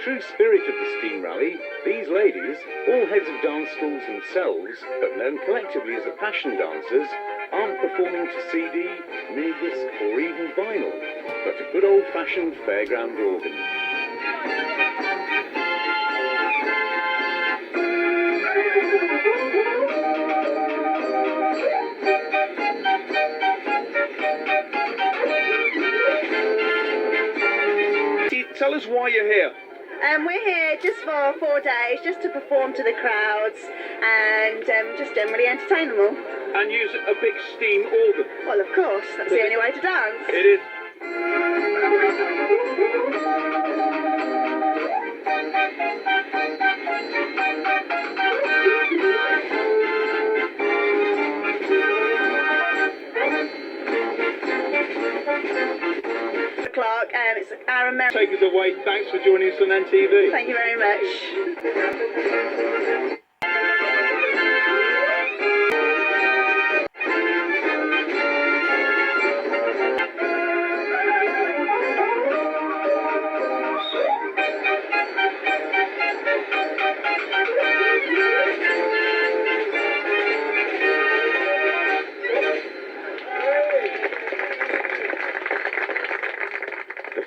true spirit of the steam rally, these ladies, all heads of dance schools themselves, but known collectively as the Passion Dancers, aren't performing to CD, minidisc or even vinyl, but a good old-fashioned fairground organ. Tell us why you're here. We're here just for 4 days, just to perform to the crowds and just generally entertain them all. And use a big steam organ. Well, of course, that's the only way to dance. It is. Clark, it's our American. Take us away. Thanks for joining us on NTV. Thank you very much.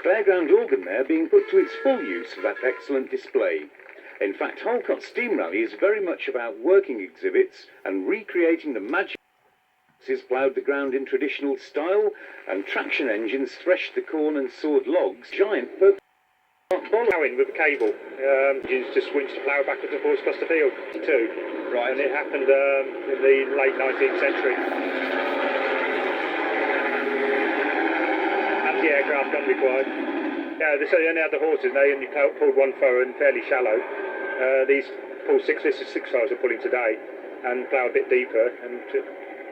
Fairground organ there being put to its full use for that excellent display. In fact, Holcot Steam Rally is very much about working exhibits and recreating the magic. Horses ploughed the ground in traditional style, and traction engines threshed the corn and sawed logs. Giant purple ploughing with a cable. Engines just winched the plough backwards and forwards across the field too. Right, and it happened in the late 19th century. Anti-aircraft gun required. Yeah, so they only had the horses, and they only pulled one furrow and fairly shallow. These pull six furrows are pulling today, and plough a bit deeper, and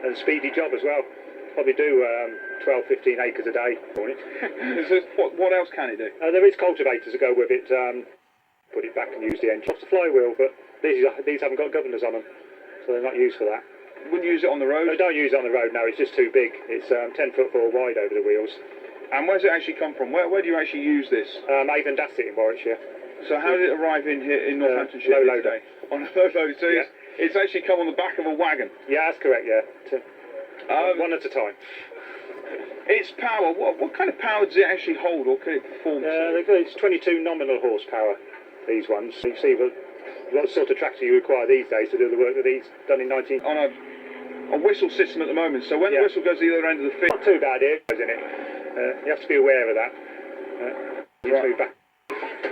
a speedy job as well. Probably do 12-15 acres a day on it. So what else can it do? There is cultivators that go with it. Put it back and use the engine. Off the flywheel, but these haven't got governors on them, so they're not used for that. Wouldn't use it on the road? No, don't use it on the road, no, it's just too big. It's 10-foot wide over the wheels. And where's it actually come from? Where do you actually use this? Avon Dasset in Warwickshire. So how did it arrive in here in Northamptonshire? Low loader. On a low loader. So yeah. It's actually come on the back of a wagon? Yeah, that's correct, yeah. One at a time. Its power, what kind of power does it actually hold, or can it perform? It's 22 nominal horsepower, these ones. You see what sort of tractor you require these days to do the work that he's done in 19... On a whistle system at the moment, so when the whistle goes to the other end of the field... Not too bad here, isn't it? You have to be aware of that. Right. Back.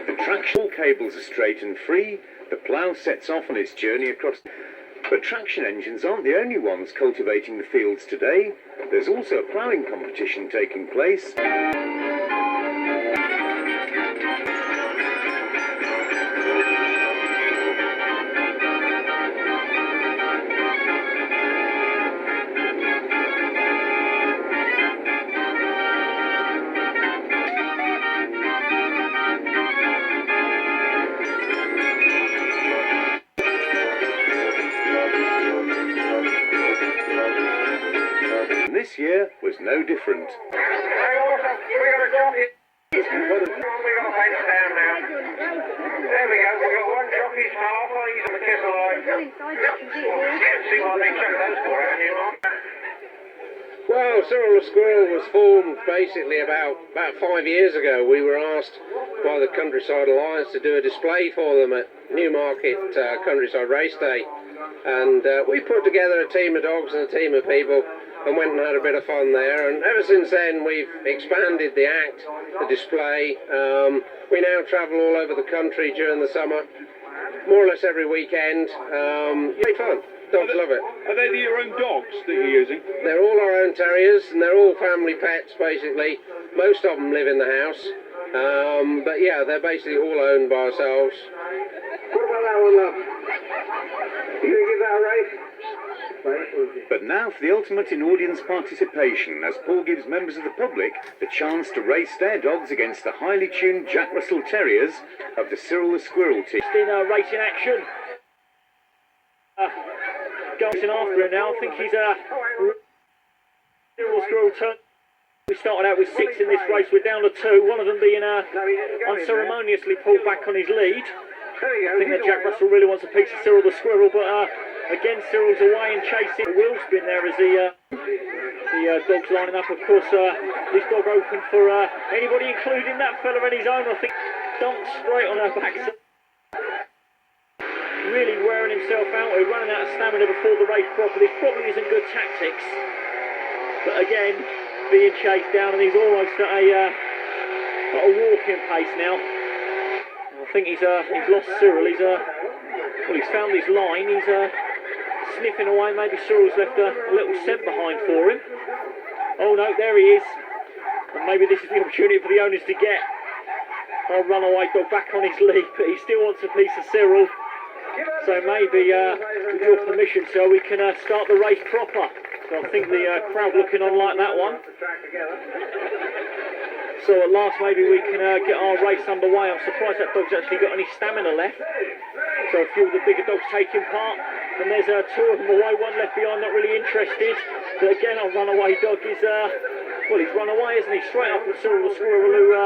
The traction cables are straight and free, the plough sets off on its journey across... But traction engines aren't the only ones cultivating the fields today. There's also a ploughing competition taking place. This year was no different. We got a jockey. We got a fence down now. There we go. We got one jockey's half. He's on the kiss line. See what they chuck those for, haven't you, Mark? Well, Cyril the Squirrel was formed basically about 5 years ago. We were asked by the Countryside Alliance to do a display for them at Newmarket Countryside Race Day, and we put together a team of dogs and a team of people and went and had a bit of fun there, and ever since then we've expanded the act, the display. We now travel all over the country during the summer, more or less every weekend. Great fun. Dogs love it. Are they your own dogs that you're using? They're all our own terriers, and they're all family pets, basically. Most of them live in the house. But yeah, they're basically all owned by ourselves. What about that one, love? You going to give that a race? But now for the ultimate in audience participation, as Paul gives members of the public the chance to race their dogs against the highly tuned Jack Russell Terriers of the Cyril the Squirrel team. In racing action. Going after him now. I think he's Cyril the Squirrel turn. We started out with 6 in this race, we're down to 2, one of them being unceremoniously pulled back on his lead. I think that Jack Russell really wants a piece of Cyril the Squirrel, but again Cyril's away and chasing. Will's been there as the dog's lining up. Of course, this dog open for anybody, including that fella in his own. I think dumped straight on her back. Really wearing himself out. We're running out of stamina before the race properly. Probably isn't good tactics. But again, being chased down, and he's almost at a walking pace now. I think he's lost Cyril. He's found his line. He's sniffing away. Maybe Cyril's left a little scent behind for him. Oh no, there he is. And maybe this is the opportunity for the owners to get our runaway dog back on his lead, but he still wants a piece of Cyril. So maybe, with your permission, sir, we can start the race proper. So I think the crowd looking on like that one. So at last maybe we can get our race underway. I'm surprised that dog's actually got any stamina left. So a few of the bigger dogs taking part. And there's 2 of them away, 1 left behind, not really interested. But again, our runaway dog is, well, he's run away, isn't he? Straight up with Cyril the Squirrel, who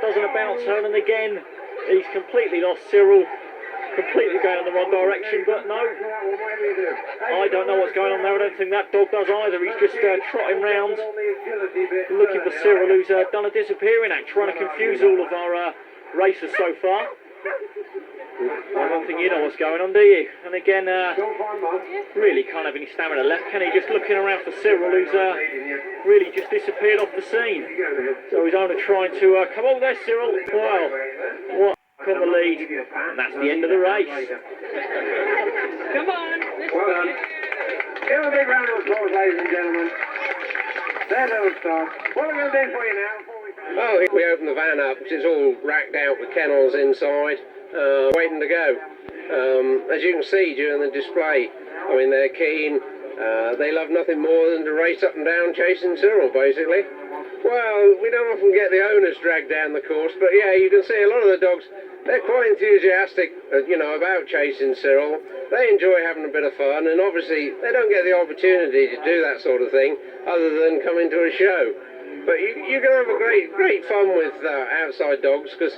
doesn't a bounce turn. And again, he's completely lost Cyril. Completely going in the wrong direction, but no, I don't know what's going on there. I don't think that dog does either. He's just trotting round looking for Cyril, who's done a disappearing act, trying to confuse all of our racers so far. I don't think you know what's going on, do you? And again, really can't have any stamina left, can he? Just looking around for Cyril, who's really just disappeared off the scene. So his owner trying to come on there, Cyril. Wow, what on the lead, and that's the end of the race. Come on, well done. Give a big round of applause, ladies and gentlemen. There don't start. What are we going to do for you now? Oh, we opened the van up, which is all racked out with kennels inside, waiting to go. As you can see during the display, I mean, they're keen. They love nothing more than to race up and down chasing Cyril, basically. Well, we don't often get the owners dragged down the course, but yeah, you can see a lot of the dogs, they're quite enthusiastic, about chasing Cyril. They enjoy having a bit of fun, and obviously they don't get the opportunity to do that sort of thing other than coming to a show. But you can have a great fun with outside dogs, because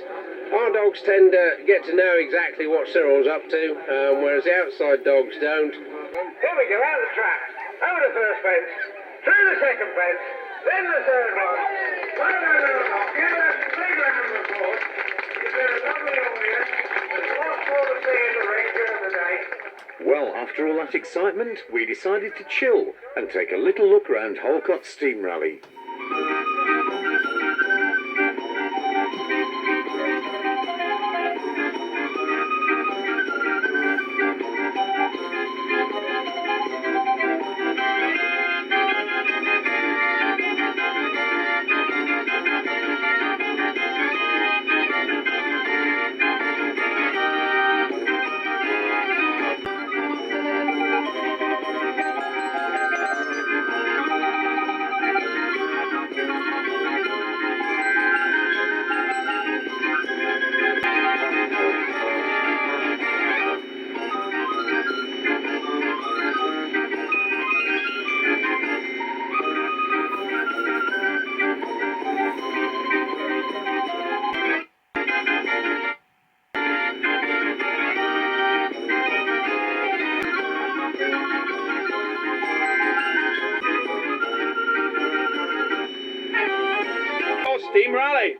our dogs tend to get to know exactly what Cyril's up to, whereas the outside dogs don't. Here we go, out the track, over the first fence, through the second fence, then the third one. No. Give us a big round of applause. You've been a lovely audience. There's lots more to see in the ring during the day. Well, after all that excitement, we decided to chill and take a little look around Holcot Steam Rally. Steam Rally.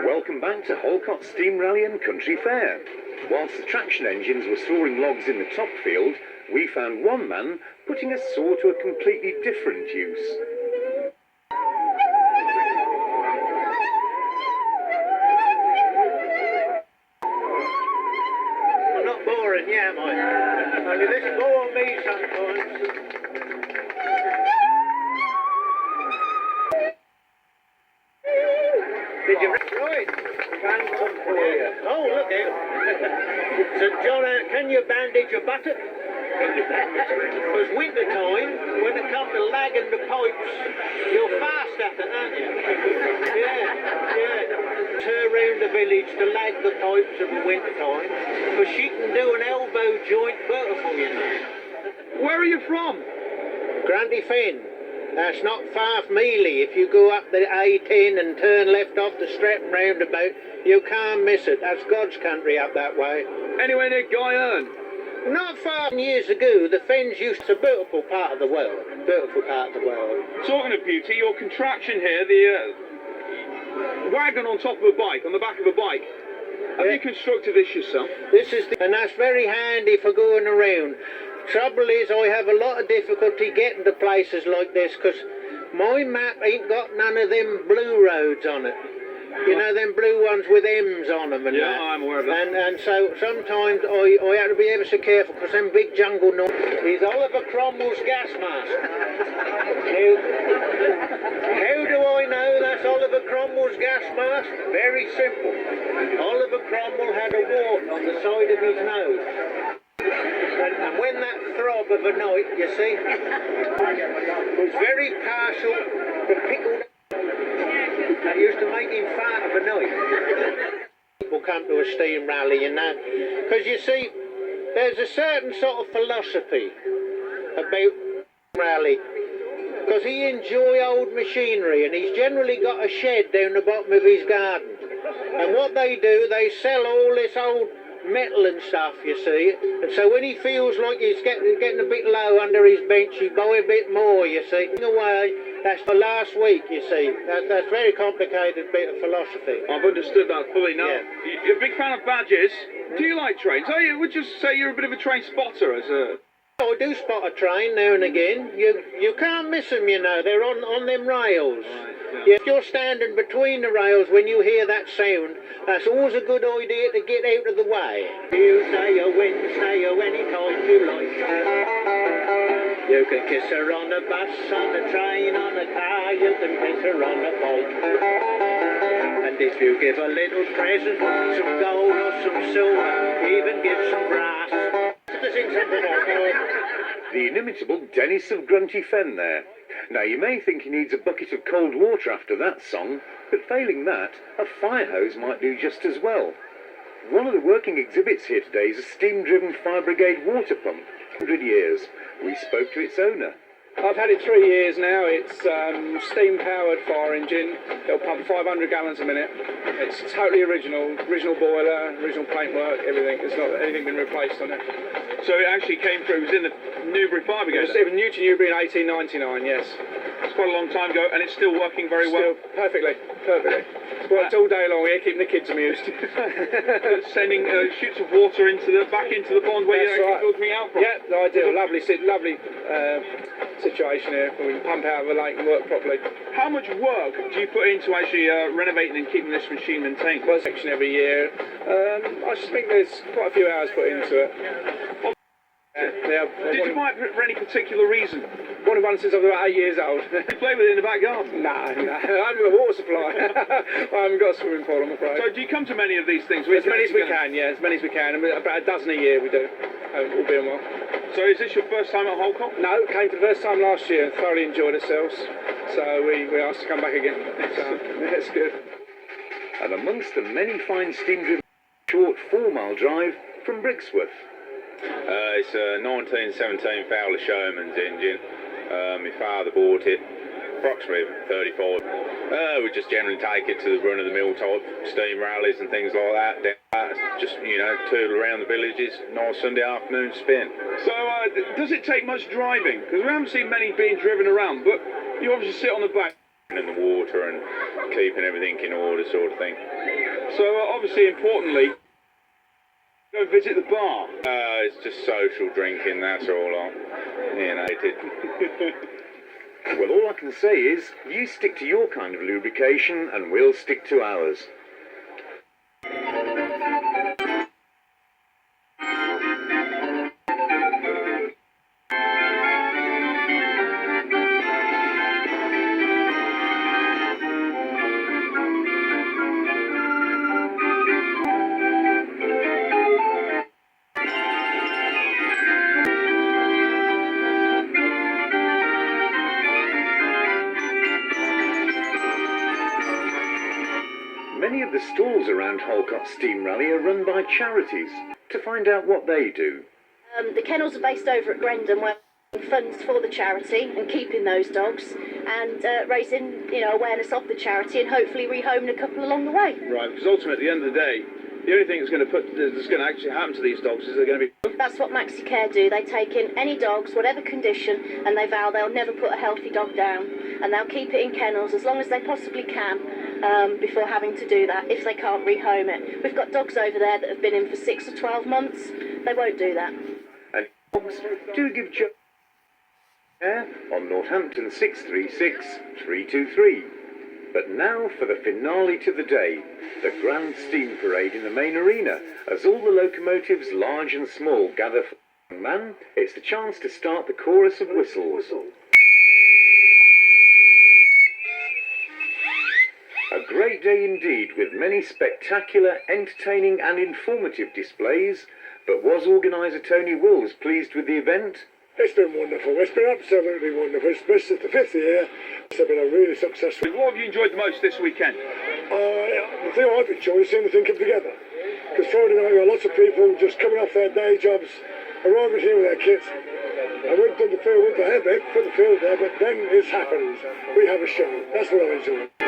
Welcome back to Holcot Steam Rally and Country Fair. Whilst the traction engines were storing logs in the top field, we found one man putting a saw to a completely different use. I'm not boring, yeah, am I? Only this bore me sometimes. Did you right? Phantom for you. Oh, look here. So, John, can you bandage your buttock? Because winter time, when it comes to lagging the pipes, you're fast at it, aren't you? Yeah. Turn round the the village to lag the pipes of the winter time, but she can do an elbow joint beautiful, you know. Where are you from? Grunty Fen. That's not far from Ely. If you go up the A10 and turn left off the Stratton roundabout, you can't miss it. That's God's country up that way. Anywhere near Guyerne? Not far from years ago, the Fens used to be a beautiful part of the world. Beautiful part of the world. Talking of beauty, your contraption here, the wagon on top of a bike, on the back of a bike. Have you constructed this yourself? And that's very handy for going around. Trouble is, I have a lot of difficulty getting to places like this because my map ain't got none of them blue roads on it. You know, them blue ones with M's on them and yeah, that. I'm aware of that. And so sometimes I have to be ever so careful because them big jungle noises. He's Oliver Cromwell's gas mask. How do I know that's Oliver Cromwell's gas mask? Very simple. Oliver Cromwell had a wart on the side of his nose. And when that throb of a night, you see, was very partial to pickled, that used to make him fart of a night. People come to a steam rally, you know, because you see, there's a certain sort of philosophy about rally, because he enjoy old machinery, and he's generally got a shed down the bottom of his garden. And what they do, they sell all this old metal and stuff, you see, and so when he feels like he's getting a bit low under his bench, he buy a bit more, you see. In a way, that's for last week, you see. That's very complicated bit of philosophy. I've understood that fully now. Yeah. You're a big fan of badges. Do you like trains? Would you say you're a bit of a train spotter as a... I do spot a train now and again. You can't miss them, you know. They're on them rails. Right, Yeah, if you're standing between the rails when you hear that sound, that's always a good idea to get out of the way. You say a Wednesday or any time you like. You can kiss her on a bus, on a train, on a car. You can kiss her on a bike. And if you give a little present, some gold or some silver, even give some brass. To sing something like The inimitable Dennis of Grunty Fen there. Now, you may think he needs a bucket of cold water after that song, but failing that, a fire hose might do just as well. One of the working exhibits here today is a steam-driven fire brigade water pump. 100 years. We spoke to its owner. I've had it 3 years now. It's steam-powered fire engine. It'll pump 500 gallons a minute. It's totally original boiler, original paintwork, everything. There's not anything been replaced on it. So it actually came through, it was in the Newbury Fire Brigade? It was new to Newbury in 1899, yes. It's quite a long time ago, and it's still working very well. Perfectly. It's worked all day long here, keeping the kids amused. Sending shoots of water back into the pond where That's you right. filtering out from. Yeah, ideal. Lovely situation here. We can pump out of the lake and work properly. How much work do you put into actually renovating and keeping this machine maintained? Well, section every year. I just think there's quite a few hours put into it. Did you buy it for any particular reason? One since I was about 8 years old. You play with it in the back garden? No. I haven't got a water supply. I haven't got a swimming pool, I'm afraid. So do you come to many of these things? As many as we can, yeah, as many as we can. About a dozen a year we do, all being well. So is this your first time at Holcot? No, came for the first time last year and thoroughly enjoyed ourselves. So we asked to come back again. So that's good. And amongst the many fine steam-driven short 4-mile drive from Brixworth. It's a 1917 Fowler Showman's engine. My father bought it approximately 35. We just generally take it to the run-of-the-mill type steam rallies and things like that. Just, toodle around the villages, nice Sunday afternoon spin. So does it take much driving? Because we haven't seen many being driven around, but you obviously sit on the back. In the water and keeping everything in order sort of thing. So obviously, importantly, go visit the bar. It's just social drinking, that's all. Well, all I can say is, you stick to your kind of lubrication and we'll stick to ours. Many the stalls around Holcot Steam Rally are run by charities. To find out what they do. The kennels are based over at Grendon, where funds for the charity and keeping those dogs and raising, awareness of the charity and hopefully rehoming a couple along the way. Right, because ultimately, at the end of the day, the only thing that's going to actually happen to these dogs is they're going to be... That's what Maxicare do. They take in any dogs, whatever condition, and they vow they'll never put a healthy dog down. And they'll keep it in kennels as long as they possibly can before having to do that, if they can't rehome it. We've got dogs over there that have been in for 6 or 12 months. They won't do that. And dogs do give care on Northampton 636 323. But now for the finale to the day, the Grand Steam Parade in the main arena. As all the locomotives, large and small, gather for man, it's the chance to start the chorus of whistles. A great day indeed, with many spectacular, entertaining and informative displays. But was organiser Tony Wills pleased with the event? It's been wonderful. It's been absolutely wonderful. It's the 5th year. It's been a really successful. What have you enjoyed the most this weekend? The thing I've enjoyed is seeing the thing come together. Because Friday night, there were lots of people just coming off their day jobs, arriving here with their kits. And we've done the field with the head, put the field there, but then it's happened. We have a show. That's what I enjoy.